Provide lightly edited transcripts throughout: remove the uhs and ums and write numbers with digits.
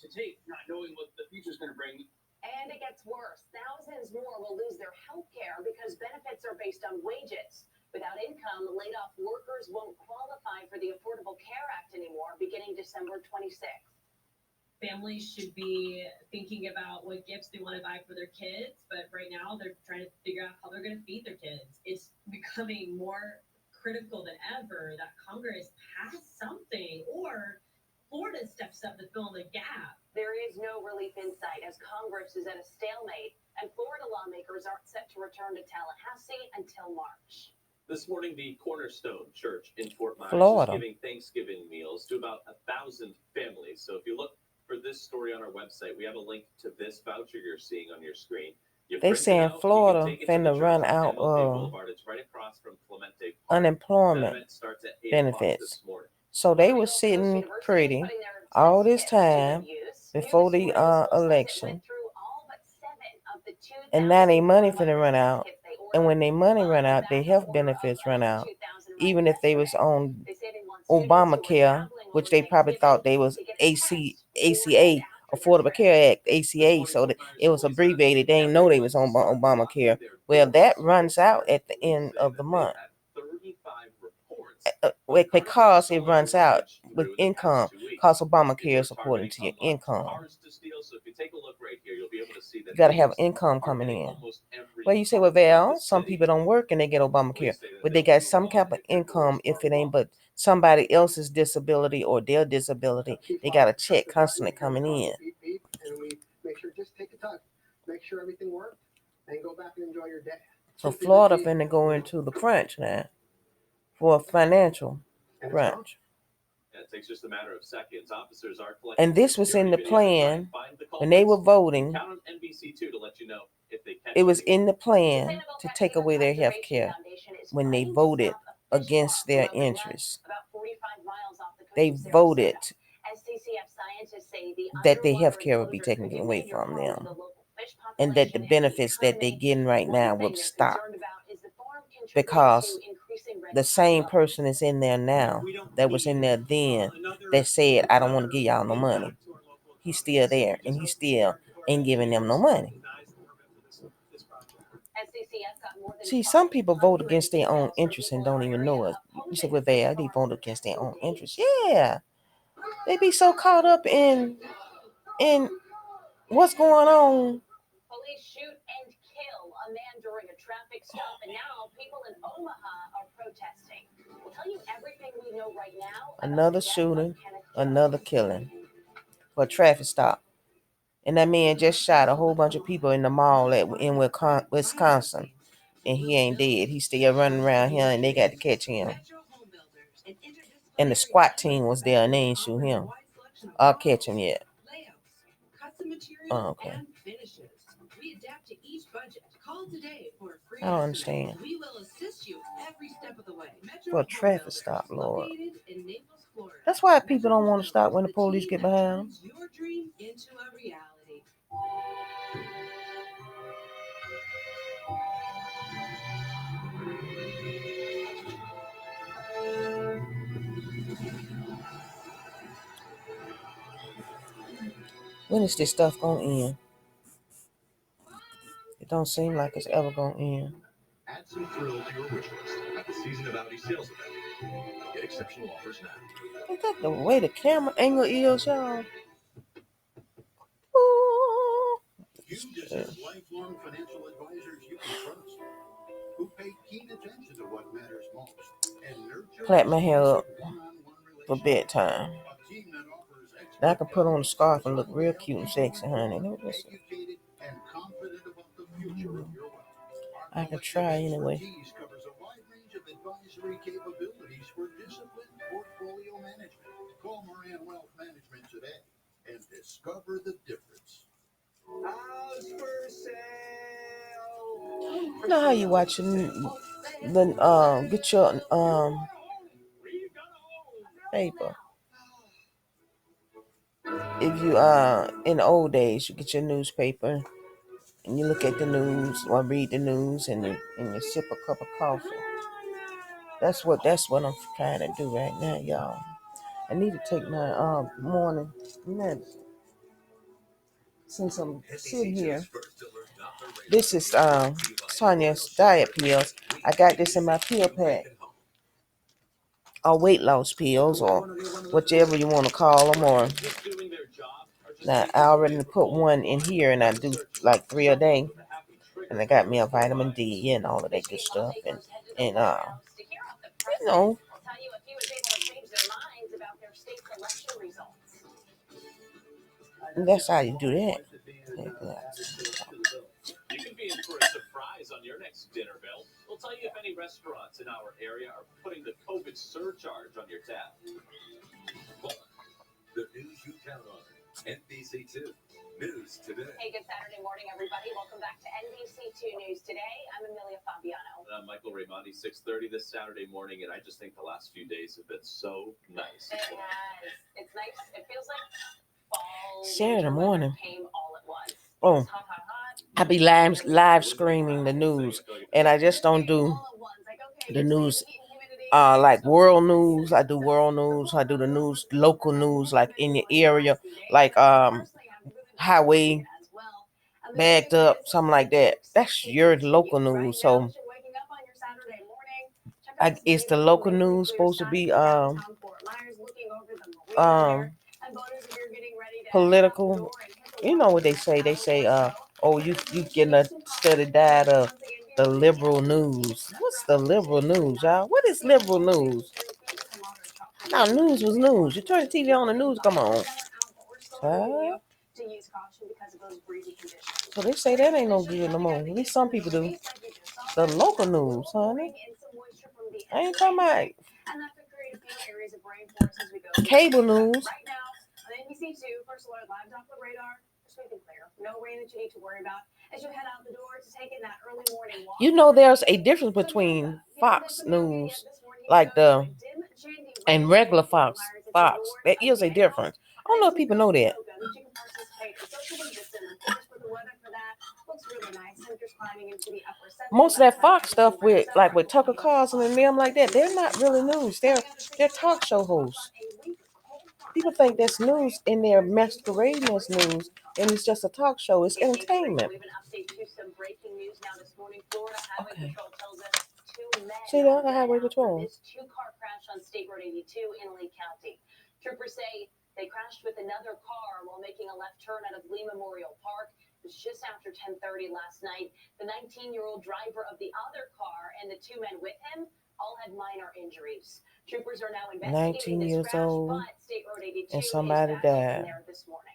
to take, not knowing what the future is going to bring. And it gets worse. Thousands more will lose their health care because benefits are based on wages. Without income, laid-off workers won't qualify for the Affordable Care Act anymore beginning December 26th. Families should be thinking about what gifts they want to buy for their kids, but right now they're trying to figure out how they're going to feed their kids. It's becoming more critical than ever that Congress pass something or Florida steps up to fill in the gap. There is no relief in sight as Congress is at a stalemate, and Florida lawmakers aren't set to return to Tallahassee until March. This morning, the Cornerstone Church in Fort Myers Florida is giving Thanksgiving meals to about 1,000 families. So if you look for this story on our website, we have a link to this voucher you're seeing on your screen. They saying Florida finna run out of unemployment benefits. So they were sitting pretty all this time before the election, and now their money finna run out. And when their money run out, their health benefits run out. Even if they was on Obamacare, which they probably thought they was ACA, Affordable Care Act, ACA, so that it was abbreviated. They didn't know they was on Obamacare. Well, that runs out at the end of the month. Because it runs out with income, because Obamacare is according to your income. You got to have income coming in. Well, you say, well, Val, some people don't work and they get Obamacare, but they got some kind of income. If it ain't but somebody else's disability or their disability, they got a check constantly coming in. And we make sure, just take a tug, make sure everything worked, and go back and enjoy your day. So Florida finna go into the crunch now for a financial crunch. It takes just a matter of seconds. Officers are collecting. And this was in the plan when they were voting. Count on NBC2 to let you know if they catch it was in the plan to take away their health care when they voted against their interests. They voted that their health care would be taken away from them and that the benefits that they're getting right now would stop, because the same person is in there now that was in there then that said, I don't want to give y'all no money. He's still there and he still ain't giving them no money. See, some people vote against their own interests and don't even know it. You say, well, they vote against their own interests. Yeah. They be so caught up in what's going on. Police shoot and kill a man during a traffic stop, and now people in Omaha are protesting. We'll tell you everything we know right now. Another shooting, another killing for a traffic stop. And that man just shot a whole bunch of people in the mall in Wisconsin. And he ain't dead. He's still running around here and they got to catch him. And the SWAT team was there and they ain't shoot him. I'll catch him yet. Oh, okay. I don't understand. For a traffic stop, Lord. That's why people don't want to stop when the police get behind them. When is this stuff going to end? It don't seem like it's ever going to end. Add some thrill to your wish list at the Season of Audi sales event. Get exceptional offers now. Is that the way the camera angle is, y'all? Ooh. You deserve lifelong financial advisors you can trust, who pay keen attention to what matters most and nurture. Plait my hair up for bedtime. Now I can put on a scarf and look real cute and sexy, honey. I can try anyway. Covers a wide range of advisory capabilities for disciplined portfolio management. Call Moran Wealth Management today and discover the difference. House for sale. You know how you watching get your paper. If you in the old days, you get your newspaper and you look at the news or read the news and you sip a cup of coffee. That's what I'm trying to do right now, y'all. I need to take my morning medicine. since I'm sitting here, this is Tonya's diet pills. I got this in my pill pack, or weight loss pills, or whichever you want to call them. Or now I already put one in here, and I do like 3 a day, and I got me a vitamin D and all of that good stuff, and you know, that's how you do that. You can be in for a surprise on your next dinner bill. We'll tell you if any restaurants in our area are putting the COVID surcharge on your tab. The news you count on. NBC2 News Today. Hey, good Saturday morning, everybody. Welcome back to NBC2 News Today. I'm Amelia Fabiano. And I'm Michael Raimondi, 6:30 this Saturday morning, and I just think the last few days have been so nice. It has. It's nice. It feels like fall. Saturday morning. Came all at once. Oh, Hot, hot, hot. I be live screaming the news, and I just don't do the news like world news. I do world news. I do the news, local news, like in your area, like highway backed up, something like that. That's your local news. So is the local news supposed to be political? You know what they say? They say oh, you getting a steady diet of the liberal news. What's the liberal news, y'all? What is liberal news? No, news was news. You turn the TV on, the news come on. Huh? So they say that ain't no good no more. At least some people do. The local news, honey. I ain't talking about cable news. You know, there's a difference between Fox News, like and regular Fox. There is a difference. I don't know if people know that. Most of that Fox stuff with Tucker Carlson and them like that, they're not really news. They're talk show hosts. People think that's news and they're masquerading as news, and it's just a talk show. It's entertainment. Okay. See that? The highway patrol. Two-car crash on State Road 82 in Lee County. Troopers say they crashed with another car while making a left turn out of Lee Memorial Park. It was just after 10:30 last night. The 19-year-old driver of the other car and the 2 men with him all had minor injuries. Troopers are now investigating 19 years this crash, old, but State Road 82 and somebody died. there this morning.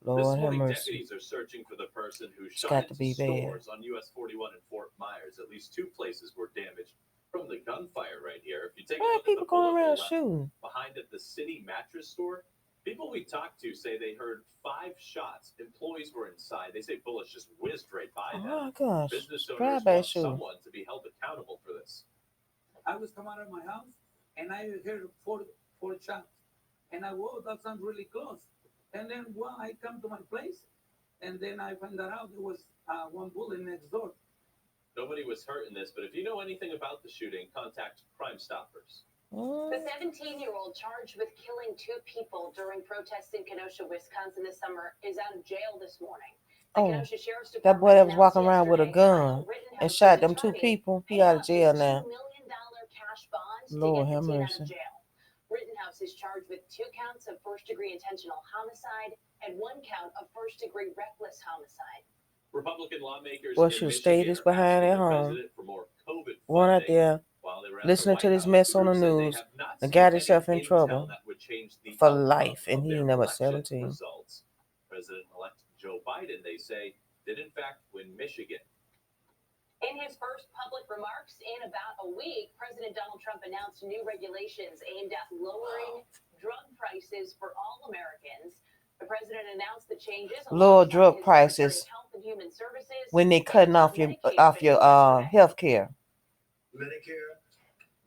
Lord have morning, mercy. deputies are searching for the person who It's shot got to be stores on US 41 in Fort Myers. At least 2 places were damaged from the gunfire right here. If you take a Why are look at people the going bullet around hole shooting? behind at the City Mattress Store, people we talked to say they heard 5 shots. Employees were inside. They say bullets just whizzed right by them. Oh my gosh. Business owners Drive-by want shooting. someone to be held accountable for this. I was coming out of my house and I heard four shots. And I, whoa, that sounds really close. And then, well, I come to my place and then I found out there was one bullet next door. Nobody was hurt in this, but if you know anything about the shooting, contact Crime Stoppers. The 17-year-old charged with killing 2 people during protests in Kenosha, Wisconsin this summer is out of jail this morning. That boy that was walking around with a gun and shot them 2 people, he out of jail now. Lord have mercy. Rittenhouse is charged with 2 counts of first-degree intentional homicide and 1 count of first-degree reckless homicide. Republican lawmakers Well, should stay this behind at home. One out there listening to this mess on the news and got himself in trouble for life, and he ain't never 17. President-elect Joe Biden, they say, did in fact win Michigan. In his first public remarks in about a week, President Donald Trump announced new regulations aimed at lowering drug prices for all Americans. The president announced the changes. Lower drug prices when they cutting off your health care. Medicare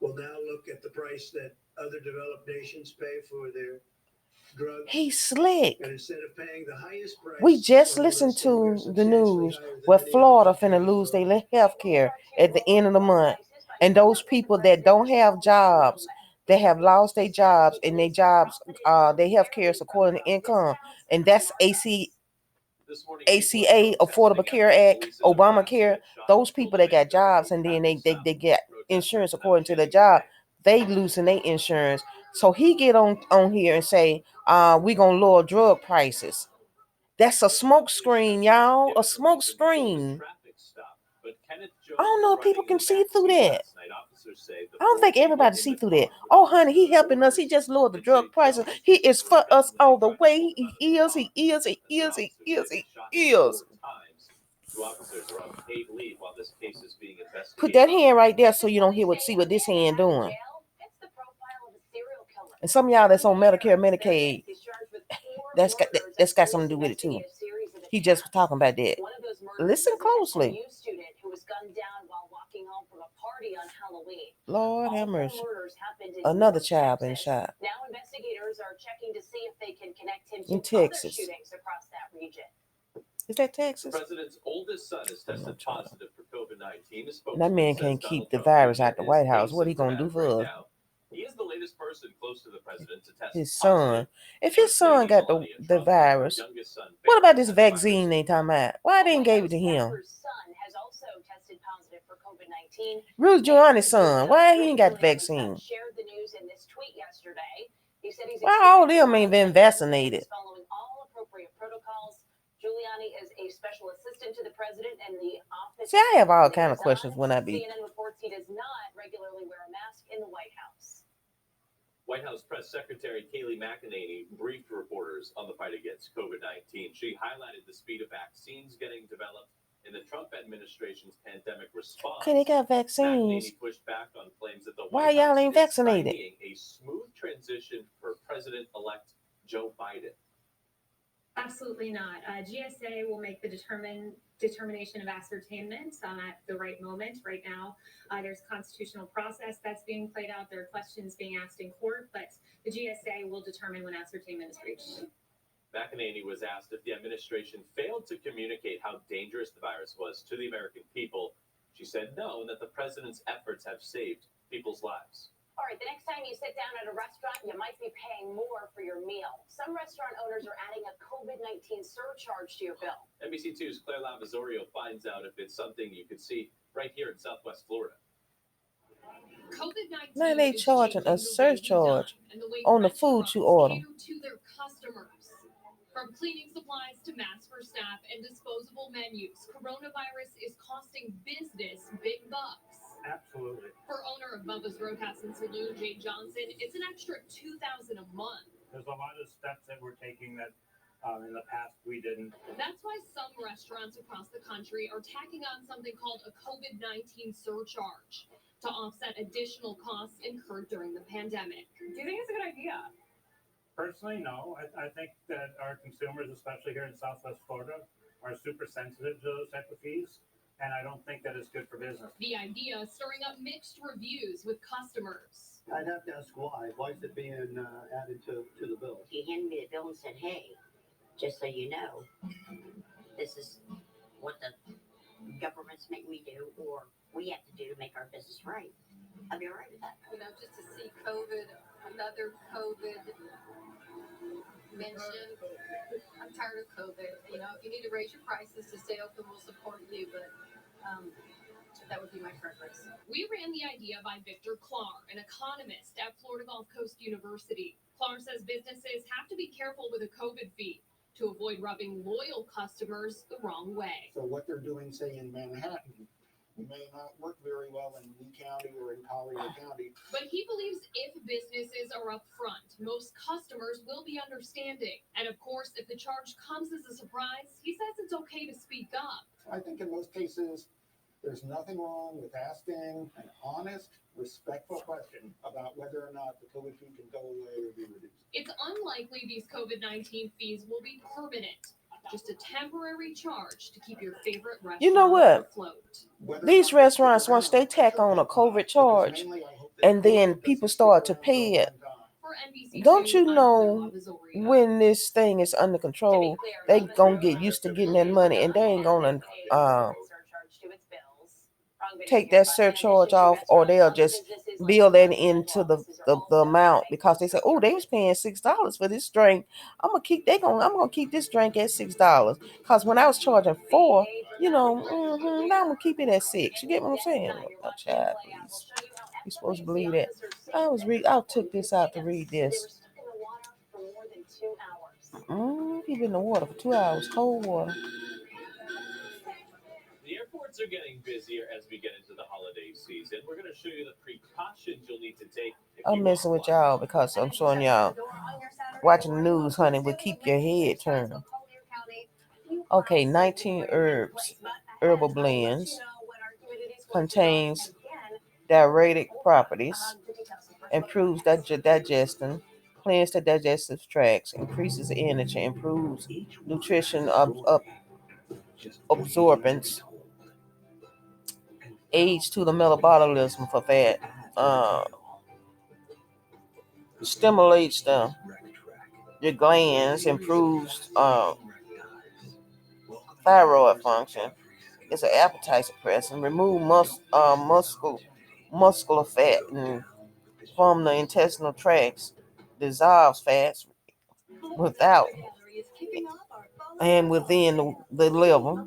will now look at the price that other developed nations pay for their drugs. He's slick. And instead of paying the highest price, we just listened to the news where Florida finna lose their health care at the end of the month. And those people that don't have jobs, they have lost their jobs, and their jobs, their health care is according to income. And that's ACA, Affordable Care Act, Obamacare, those people that got jobs and then they get insurance according to their job, they losing their insurance. So he get on here and say, we gonna lower drug prices. That's a smoke screen, y'all. A smoke screen. I don't know if people can see through that. I don't think everybody see through that. Oh, honey, he helping us. He just lowered the drug prices. He is for us all the way. He is. He is. He is. He is. He is. Put that hand right there so you don't see what this hand doing. And some of y'all that's on Medicare, Medicaid, that's got something to do with it too. He just was talking about that. Listen closely. Lord have mercy. Another child been shot. Now investigators are checking to see if they can connect him to in Texas. other shootings across that region. Is that Texas? The president's oldest son has tested positive for COVID-19. That man can't keep the virus out the White House. What he gonna do for us? He is the latest person close to the president to test his son. If his son got the virus, what about this vaccine they talking about? Why they ain't gave it to him? Ruth Giuliani's son. Why he ain't got the vaccine? Why all of them ain't been vaccinated? Giuliani is a special assistant to the president and the office. See, I have all kind of questions when I be. CNN reports he does not regularly wear a mask in the White House. White House Press Secretary Kayleigh McEnany briefed reporters on the fight against COVID-19. She highlighted the speed of vaccines getting developed in the Trump administration's pandemic response. Okay, they got vaccines. McEnany pushed back on claims that the Why White y'all House ain't is vaccinated? stymied a smooth transition for President-elect Joe Biden. Absolutely not. GSA will make the determination of ascertainment at the right moment. Right now, there's a constitutional process that's being played out. There are questions being asked in court, but the GSA will determine when ascertainment is reached. McEnany was asked if the administration failed to communicate how dangerous the virus was to the American people. She said no, and that the president's efforts have saved people's lives. All right, the next time you sit down at a restaurant, you might be paying more for your meal. Some restaurant owners are adding a COVID-19 surcharge to your bill. NBC2's Claire Lavazorio finds out if it's something you could see right here in Southwest Florida. COVID-19 now they charging a surcharge on the food you order. To their customers. From cleaning supplies to masks for staff and disposable menus, coronavirus is costing business big bucks. Absolutely. For owner of Bubba's Roadhouse and Saloon, Jay Johnson, it's an extra $2,000 a month. There's a lot of steps that we're taking that in the past we didn't. That's why some restaurants across the country are tacking on something called a COVID-19 surcharge to offset additional costs incurred during the pandemic. Do you think it's a good idea? Personally, no. I think that our consumers, especially here in Southwest Florida, are super sensitive to those type of fees. And I don't think that it's good for business. The idea stirring up mixed reviews with customers. I'd have to ask why. Why is it being added to the bill? He handed me the bill and said, hey, just so you know, this is what the government's make me do or we have to do to make our business right. I'd be all right with that. You know, just to see another COVID mentioned. I'm tired of COVID. You know, if you need to raise your prices to stay open, we'll support you, but that would be my preference. We ran the idea by Victor Clark, an economist at Florida Gulf Coast University. Clark says businesses have to be careful with a COVID fee to avoid rubbing loyal customers the wrong way. So what they're doing, say, in Manhattan, may not work very well in Lee County or in Collier County. But he believes if businesses are upfront, most customers will be understanding. And of course, if the charge comes as a surprise, he says it's okay to speak up. I think in most cases, there's nothing wrong with asking an honest, respectful question about whether or not the COVID fee can go away or be reduced. It's unlikely these COVID-19 fees will be permanent. Just a temporary charge to keep your favorite restaurant You know what? afloat. These restaurants, once they tack on a COVID charge and then people start to pay it, don't you know when this thing is under control, they gonna get used to getting that money and they ain't gonna take that surcharge off, or they'll just bill that into the amount, because they say, oh, they was paying $6 for this drink. I'm gonna keep this drink at $6. Because when I was charging $4, now I'm gonna keep it at $6. You get what I'm saying? Oh, child, please. You supposed to believe that? I took this out to read this. Keep it in the water for 2 hours, cold water. The airports are getting busier as we get into the holiday season. We're going to show you the precautions you'll need to take. I'm messing with y'all because I'm showing y'all. Watching the news, honey, will keep your head turned. Okay, 19 herbal blends, contains diuretic properties, improves digestion, cleans the digestive tracts, increases energy, improves nutrition absorbance, aids to the metabolism for fat, stimulates your glands, improves thyroid function. It's an appetite suppressant, remove muscular fat and from the intestinal tracts, dissolves fats without and within the liver,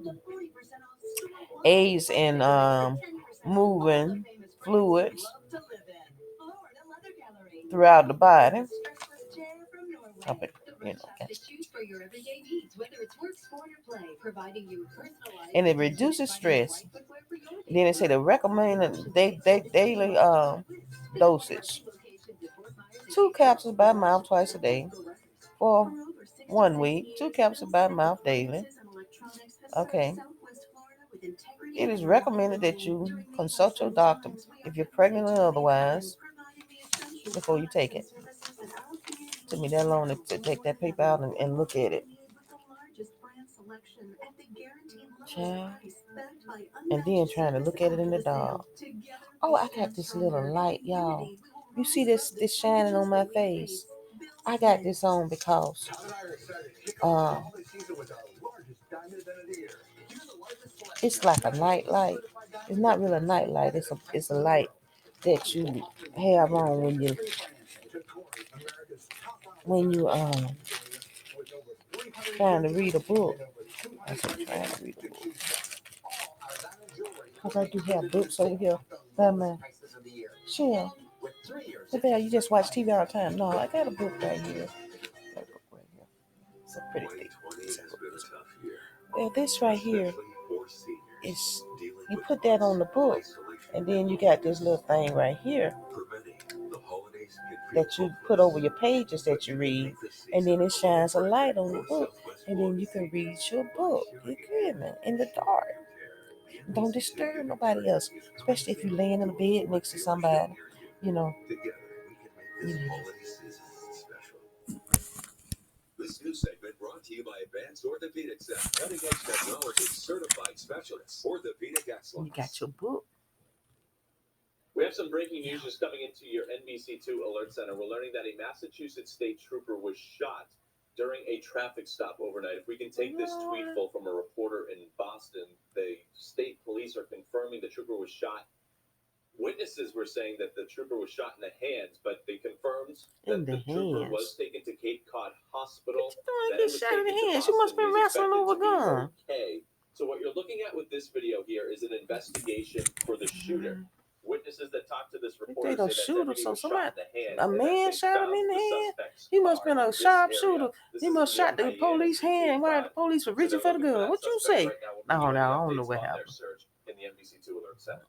aids in moving fluids throughout the body. And it reduces stress. Then they say the recommended daily dosage: 2 capsules by mouth twice a day for 1 week. 2 capsules by mouth daily. Okay. It is recommended that you consult your doctor if you're pregnant or otherwise before you take it. It took me that long to take that paper out and look at it. Child. And then trying to look at it in the dark. Oh, I got this little light, y'all. You see this shining on my face? I got this on because it's like a night light. It's not really a night light. It's a light that you have on when you trying to read a book. I said trying to read a book. Because I do have books over here by my shelf. But you just watch TV all the time. No, I got a book right here. It's a pretty thing. Well, this right here is, you put that on the book, and then you got this little thing right here that you put over your pages that you read, and then it shines a light on the book, and then you can read your book. You hear me? In the dark. Don't disturb nobody else, especially if you're laying in a bed next to somebody. This new segment brought to you by Advanced Orthopedic Center. Cutting-edge technology, certified specialists, orthopedic excellence. You got your book. We have some breaking news just coming into your NBC2 Alert Center. We're learning that a Massachusetts state trooper was shot during a traffic stop overnight. If we can take this tweetful from a reporter in Boston, the state police are confirming the trooper was shot. Witnesses were saying that the trooper was shot in the hands, but they confirmed that the trooper was taken to Cape Cod Hospital. Get shot in the hands. You must have been wrestling over a gun. Okay. So what you're looking at with this video here is an investigation for the shooter. Witnesses that talked to this reporter they don't say shoot him, that so somebody, a man shot him in the head. He must have been a sharpshooter. He must have shot the police hand while the police were reaching for the gun. What you say? No, I don't know what happened. In the NBC2 Alert Center.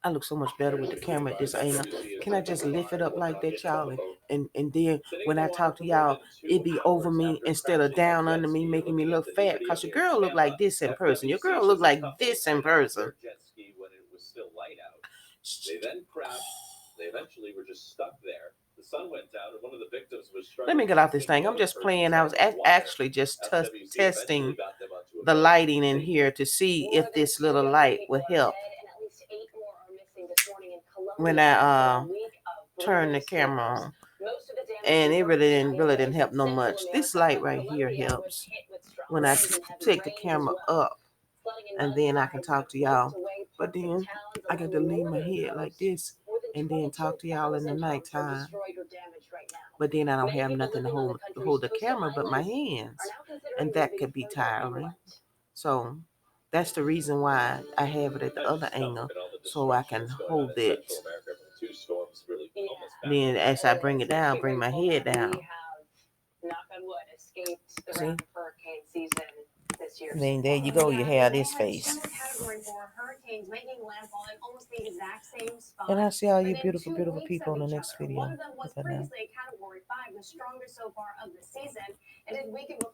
I look so much better with the camera at this angle. Can I just lift it up like that, y'all? And then when I talk to y'all, it be over me instead of down under me, making me look fat. Because your girl look like this in person. Your girl look like this in person. They then crashed. They eventually were just stuck there. The sun went down, and one of the victims was struggling. Let me get off this thing. I'm just playing. I was actually just testing the lighting in here to see if this little light would help when I turn the camera on. And it really didn't help no much. This light right here helps when I take the camera up, and then I can talk to y'all. But then I got to lean my head like this and then talk to y'all in the nighttime. But then I don't have nothing to hold the camera but my hands, and that could be tiring. So that's the reason why I have it at the other angle, so I can hold it. Then as I bring it down, bring my head down. See? Then there you go, you have this face. And I'll see all you beautiful, beautiful people in the next video. One of them was previously a Category 5, the strongest so far of the season. It did weaken before